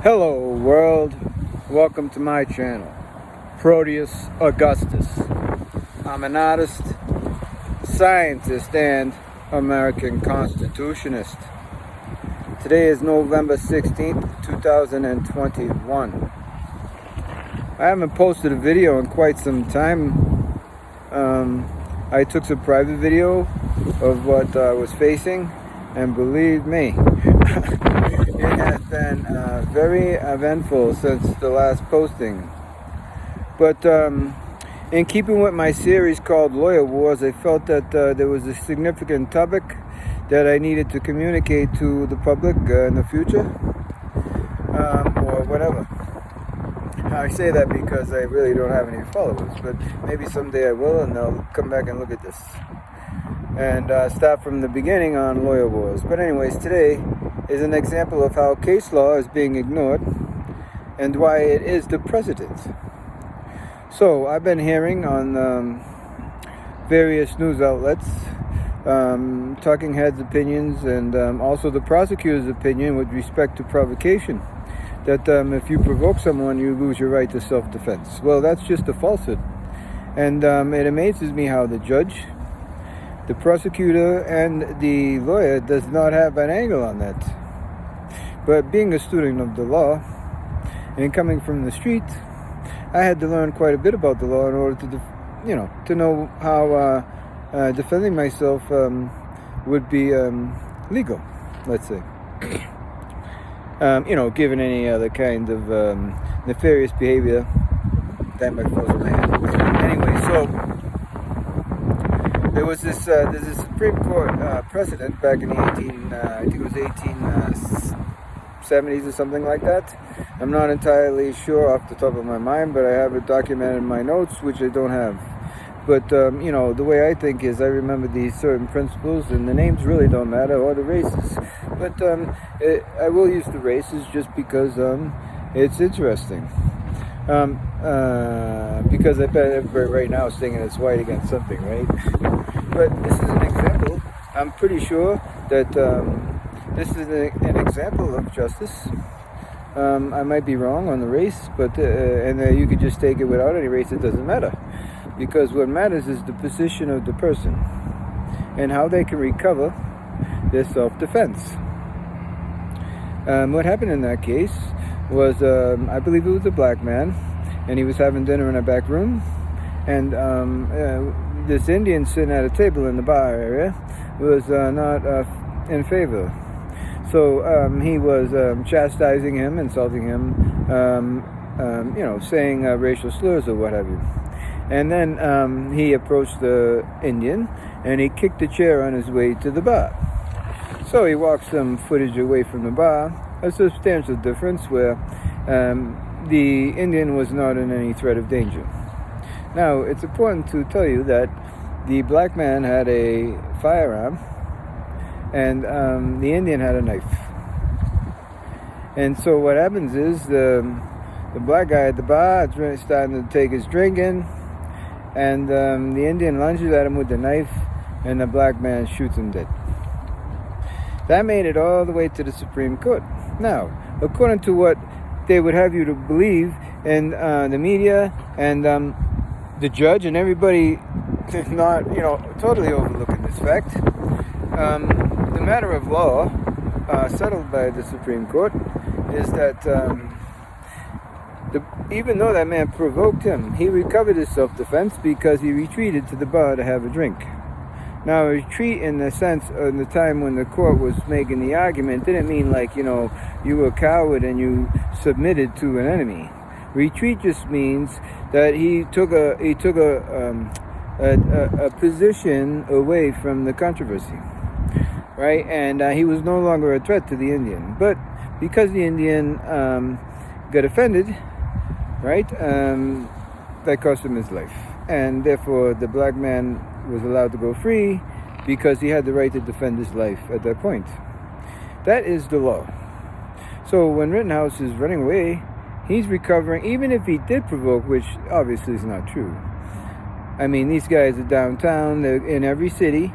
Hello world, welcome to my channel, Proteus Augustus. I'm an artist, scientist, and American Constitutionist. Today is November 16th, 2021. I haven't posted a video in quite some time. I took some private video of what I was facing, and believe me, it has been very eventful since the last posting. But in keeping with my series called Lawyer Wars, I felt that there was a significant topic that I needed to communicate to the public in the future, or whatever. I say that because I really don't have any followers, but maybe someday I will, and they'll come back and look at this and start from the beginning on Lawyer Wars. But anyways, today is an example of how case law is being ignored and why it is the precedent. So I've been hearing on various news outlets, talking heads' opinions, and also the prosecutor's opinion with respect to provocation, that if you provoke someone, you lose your right to self-defense. Well, that's just a falsehood. And it amazes me how the judge, the prosecutor, and the lawyer does not have an angle on that. But being a student of the law and coming from the street, I had to learn quite a bit about the law in order to, to know how defending myself would be legal, let's say. Given any other kind of nefarious behavior that might fall in my hand. Anyway, so there was this Supreme Court precedent back in the 1870s or something like that. I'm not entirely sure off the top of my mind, but I have it documented in my notes, which I don't have. But, the way I think is I remember these certain principles, and the names really don't matter, or the races. But I will use the races just because it's interesting. Because I bet everybody right now is thinking it's white against something, right? But this is an example. I'm pretty sure that this is an example of justice. I might be wrong on the race, but you could just take it without any race. It doesn't matter. Because what matters is the position of the person and how they can recover their self-defense. What happened in that case was, I believe it was a black man, and he was having dinner in a back room, and this Indian sitting at a table in the bar area was not in favor. So he was chastising him, insulting him, saying racial slurs or what have you. And then he approached the Indian, and he kicked a chair on his way to the bar. So he walked some footage away from the bar, a substantial difference where the Indian was not in any threat of danger. Now, it's important to tell you that the black man had a firearm, and the Indian had a knife. And so what happens is the black guy at the bar is starting to take his drink in, and the Indian lunges at him with the knife, and the black man shoots him dead. That made it all the way to the Supreme Court. Now, according to what they would have you to believe, and the media and the judge and everybody not, totally overlooking this fact, the matter of law settled by the Supreme Court is that even though that man provoked him, he recovered his self-defense because he retreated to the bar to have a drink. Now, retreat in the sense of the time when the court was making the argument didn't mean like, you were a coward and you submitted to an enemy. Retreat just means that he took a position away from the controversy, right? And he was no longer a threat to the Indian. But because the Indian got offended, right, that cost him his life. And therefore, the black man was allowed to go free because he had the right to defend his life at that point. That is the law. So when Rittenhouse is running away, he's recovering, even if he did provoke, which obviously is not true. I mean, these guys are downtown, they're in every city,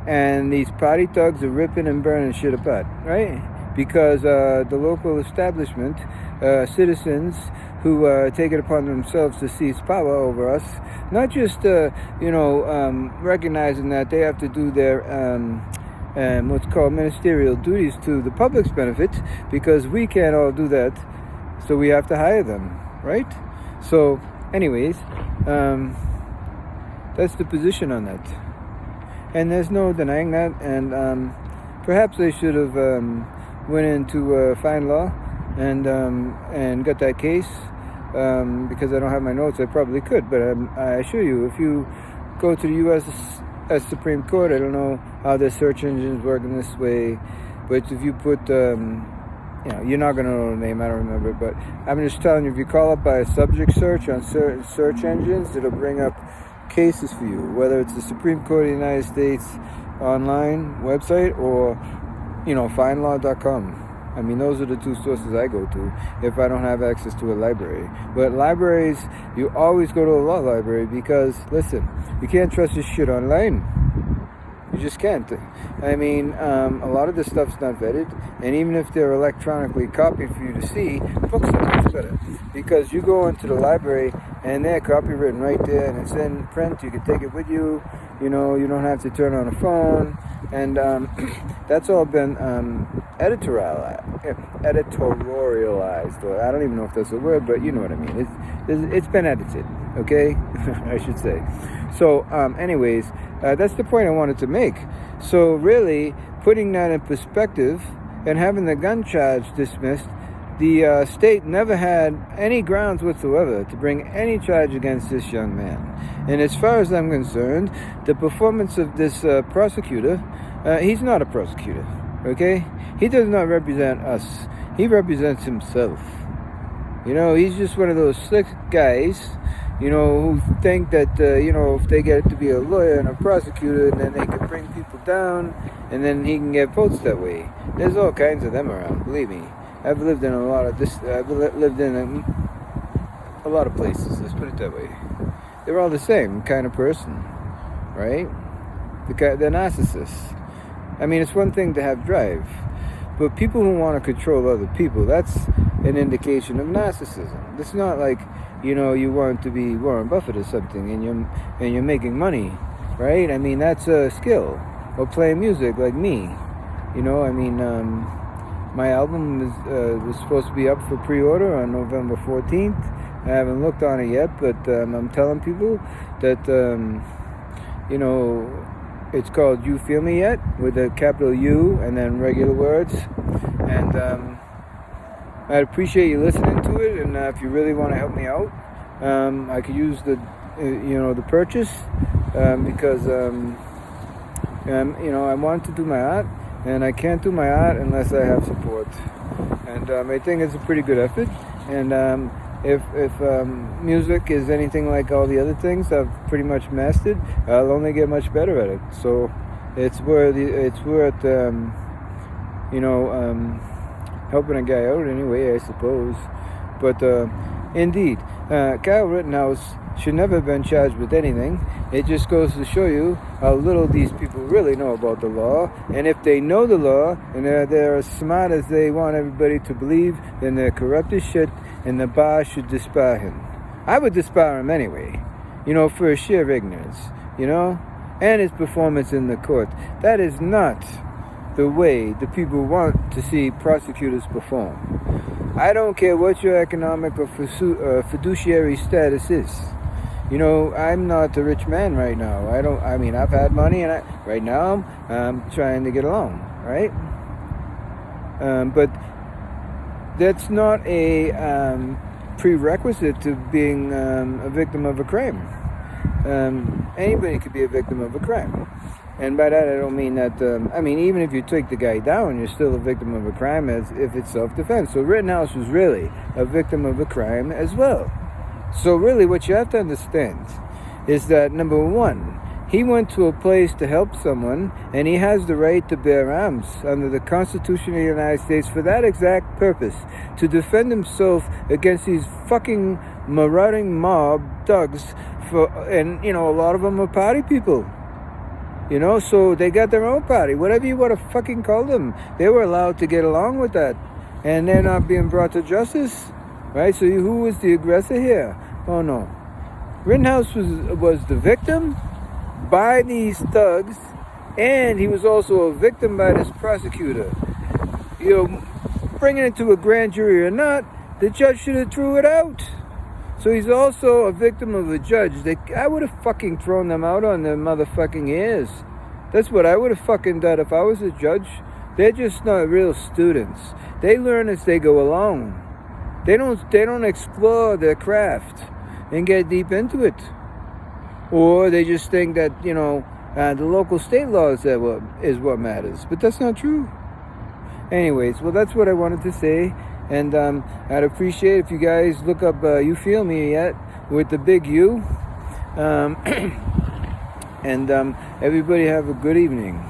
and these party thugs are ripping and burning shit apart, right? because the local establishment, citizens who take it upon themselves to seize power over us, not just, recognizing that they have to do their what's called ministerial duties to the public's benefit, because we can't all do that, so we have to hire them, right? So, anyways, that's the position on that. And there's no denying that, and perhaps they should have went into fine law and got that case, because I don't have my notes. I probably could, but I assure you, if you go to the U.S. Supreme Court, I don't know how their search engines work in this way, but if you put, you're not going to know the name, I don't remember, but I'm just telling you, if you call up by a subject search on certain search engines, it'll bring up cases for you, whether it's the Supreme Court of the United States online website or, FindLaw.com. I mean, those are the two sources I go to if I don't have access to a library. But libraries, you always go to a law library because, listen, you can't trust this shit online. You just can't. I mean, a lot of this stuff's not vetted, and even if they're electronically copied for you to see, books are much better, because you go into the library and they're copywritten right there, and it's in print. You can take it with you. You don't have to turn on a phone, and that's all been editorialized. Or I don't even know if that's a word, but you know what I mean. It's been edited, okay? I should say. So, anyways, that's the point I wanted to make. So, really, putting that in perspective and having the gun charge dismissed, the state never had any grounds whatsoever to bring any charge against this young man. And as far as I'm concerned, the performance of this prosecutor, he's not a prosecutor, okay? He does not represent us. He represents himself. He's just one of those slick guys, who think that, if they get to be a lawyer and a prosecutor, and then they can bring people down, and then he can get votes that way. There's all kinds of them around, believe me. I've lived in a lot of places, let's put it that way. They're all the same kind of person, right? They're narcissists. I mean, it's one thing to have drive, but people who want to control other people, that's an indication of narcissism. It's not like, you want to be Warren Buffett or something and you're making money, right? I mean, that's a skill. Or playing music like me. My album was supposed to be up for pre-order on November 14th. I haven't looked on it yet, but I'm telling people that, it's called You Feel Me Yet, with a capital U and then regular words. And I'd appreciate you listening to it, and if you really want to help me out, I could use the purchase, because, I want to do my art, and I can't do my art unless I have support. And I think it's a pretty good effort. And if music is anything like all the other things I've pretty much mastered, I'll only get much better at it. So it's worth helping a guy out anyway, I suppose. But indeed, Kyle Rittenhouse should never have been charged with anything. It just goes to show you how little these people really know about the law. And if they know the law and they're as smart as they want everybody to believe, then they're corrupt as shit, and the bar should disbar him. I would disbar him anyway, for sheer ignorance, and his performance in the court. That is not the way the people want to see prosecutors perform. I don't care what your economic or fiduciary status is. I'm not a rich man right now. I've had money, and right now I'm trying to get along, right? But that's not a prerequisite to being a victim of a crime. Anybody could be a victim of a crime. And by that, I don't mean that, even if you take the guy down, you're still a victim of a crime as if it's self-defense. So Rittenhouse was really a victim of a crime as well. So really what you have to understand is that, number one, he went to a place to help someone, and he has the right to bear arms under the Constitution of the United States for that exact purpose, to defend himself against these fucking marauding mob thugs, and a lot of them are party people. You know, so they got their own party. Whatever you want to fucking call them. They were allowed to get along with that. And they're not being brought to justice. Right? So who was the aggressor here? Oh, no. Rittenhouse was the victim by these thugs. And he was also a victim by this prosecutor. You know, bringing it to a grand jury or not, the judge should have threw it out. So he's also a victim of a judge. I would have fucking thrown them out on their motherfucking ears. That's what I would have fucking done if I was a judge. They're just not real students. They learn as they go along. They don't explore their craft and get deep into it. Or they just think that, you know, the local state law is what matters. But that's not true. Anyways, well, that's what I wanted to say. And I'd appreciate if you guys look up You Feel Me Yet with the big U. And everybody have a good evening.